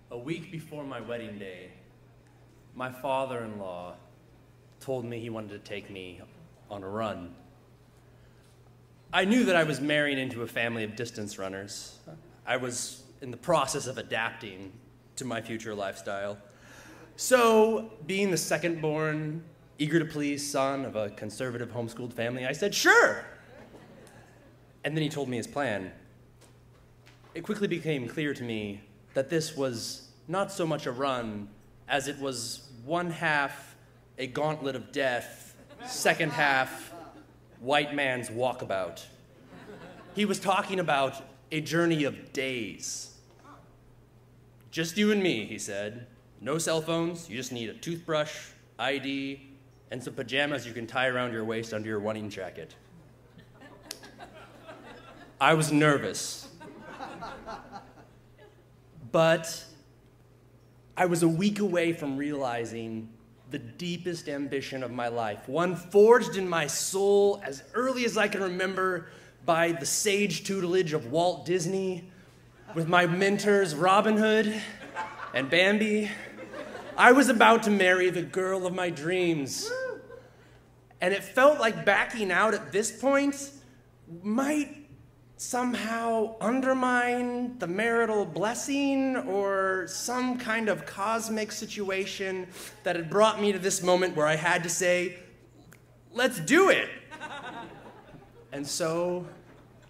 A week before my wedding day, my father-in-law told me he wanted to take me on a run. I knew that I was marrying into a family of distance runners. I was in the process of adapting to my future lifestyle. So, being the second-born, eager-to-please son of a conservative homeschooled family, I said, sure! And then he told me his plan. It quickly became clear to me that this was not so much a run as it was one half a gauntlet of death, second half white man's walkabout. He was talking about a journey of days. Just you and me, he said. No cell phones, you just need a toothbrush, ID, and some pajamas you can tie around your waist under your running jacket. I was nervous. But I was a week away from realizing the deepest ambition of my life, one forged in my soul as early as I can remember by the sage tutelage of Walt Disney, with my mentors Robin Hood and Bambi. I was about to marry the girl of my dreams. And it felt like backing out at this point might somehow undermine the marital blessing or some kind of cosmic situation that had brought me to this moment where I had to say, let's do it. And so,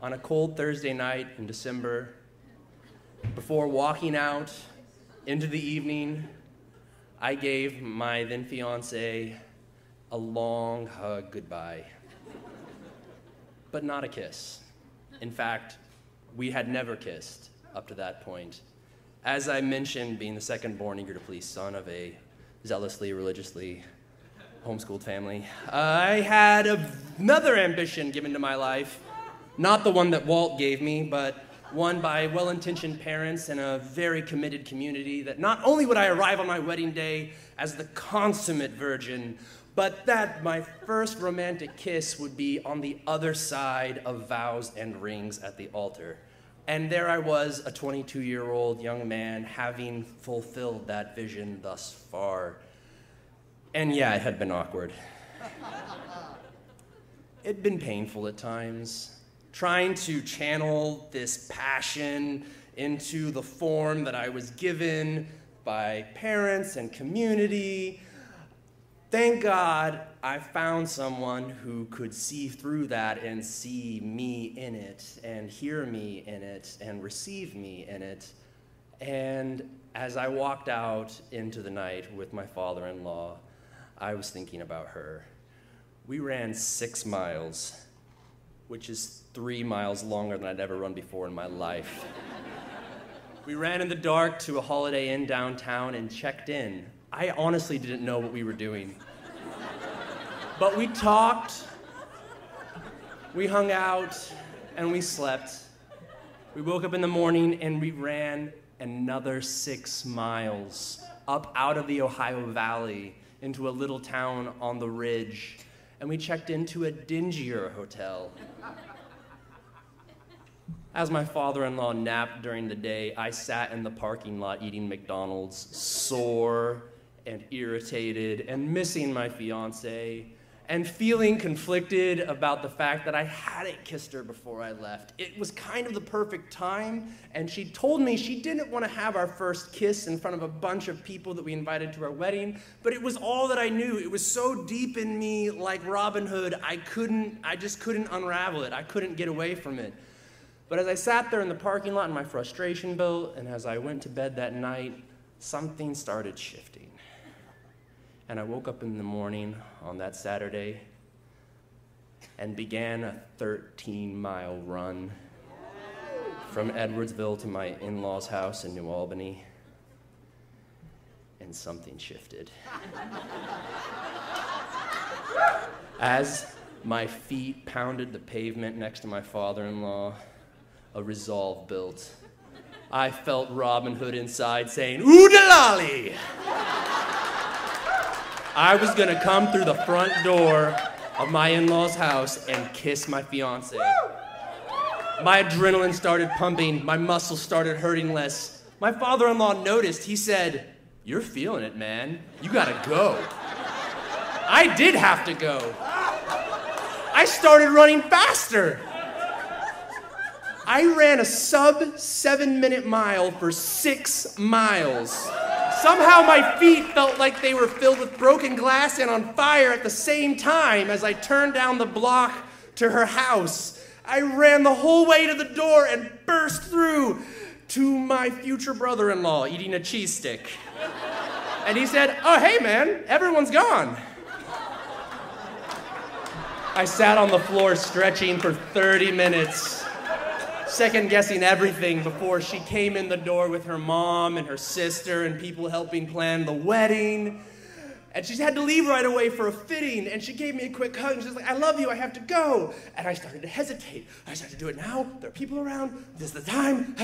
on a cold Thursday night in December, before walking out into the evening, I gave my then fiancé a long hug goodbye, but not a kiss. In fact, we had never kissed up to that point. As I mentioned, being the second-born, eager-to-please son of a zealously, religiously homeschooled family, I had another ambition given to my life, not the one that Walt gave me, but one by well-intentioned parents and a very committed community, that not only would I arrive on my wedding day as the consummate virgin, but that my first romantic kiss would be on the other side of vows and rings at the altar. And there I was, a 22-year-old young man, having fulfilled that vision thus far. And yeah, it had been awkward. It'd been painful at times, trying to channel this passion into the form that I was given by parents and community. Thank God I found someone who could see through that and see me in it, and hear me in it, and receive me in it. And as I walked out into the night with my father-in-law, I was thinking about her. We ran 6 miles, which is 3 miles longer than I'd ever run before in my life. We ran in the dark to a Holiday Inn downtown and checked in. I honestly didn't know what we were doing. But we talked, we hung out, and we slept. We woke up in the morning and we ran another 6 miles up out of the Ohio Valley into a little town on the ridge. And we checked into a dingier hotel. As my father-in-law napped during the day, I sat in the parking lot eating McDonald's, sore and irritated and missing my fiancé, and feeling conflicted about the fact that I hadn't kissed her before I left. It was kind of the perfect time, and she told me she didn't want to have our first kiss in front of a bunch of people that we invited to our wedding, but it was all that I knew. It was so deep in me, like Robin Hood, I just couldn't unravel it. I couldn't get away from it. But as I sat there in the parking lot and my frustration built, and as I went to bed that night, something started shifting. And I woke up in the morning on that Saturday and began a 13-mile run from Edwardsville to my in-laws' house in New Albany. And something shifted. As my feet pounded the pavement next to my father-in-law, a resolve built. I felt Robin Hood inside saying, "Oodalali!" I was gonna come through the front door of my in-laws' house and kiss my fiancé. My adrenaline started pumping, my muscles started hurting less, My father-in-law noticed. He said, "You're feeling it, man. You gotta go." I did have to go. I started running faster. I ran a sub 7-minute mile for 6 miles. Somehow my feet felt like they were filled with broken glass and on fire at the same time as I turned down the block to her house. I ran the whole way to the door and burst through to my future brother-in-law eating a cheese stick. And he said, "Oh, hey man, everyone's gone." I sat on the floor stretching for 30 minutes, second-guessing everything before she came in the door with her mom and her sister and people helping plan the wedding. And she had to leave right away for a fitting, and she gave me a quick hug, and she was like, "I love you, I have to go." And I started to hesitate. I started to do it now. There are people around. This is the time.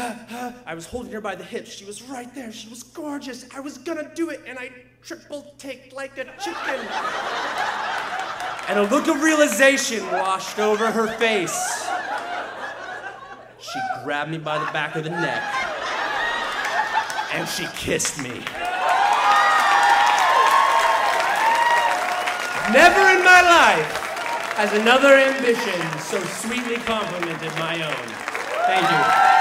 I was holding her by the hips. She was right there. She was gorgeous. I was gonna do it, and I triple-taked like a chicken. And a look of realization washed over her face. She grabbed me by the back of the neck, and she kissed me. Never in my life has another ambition so sweetly complimented my own. Thank you.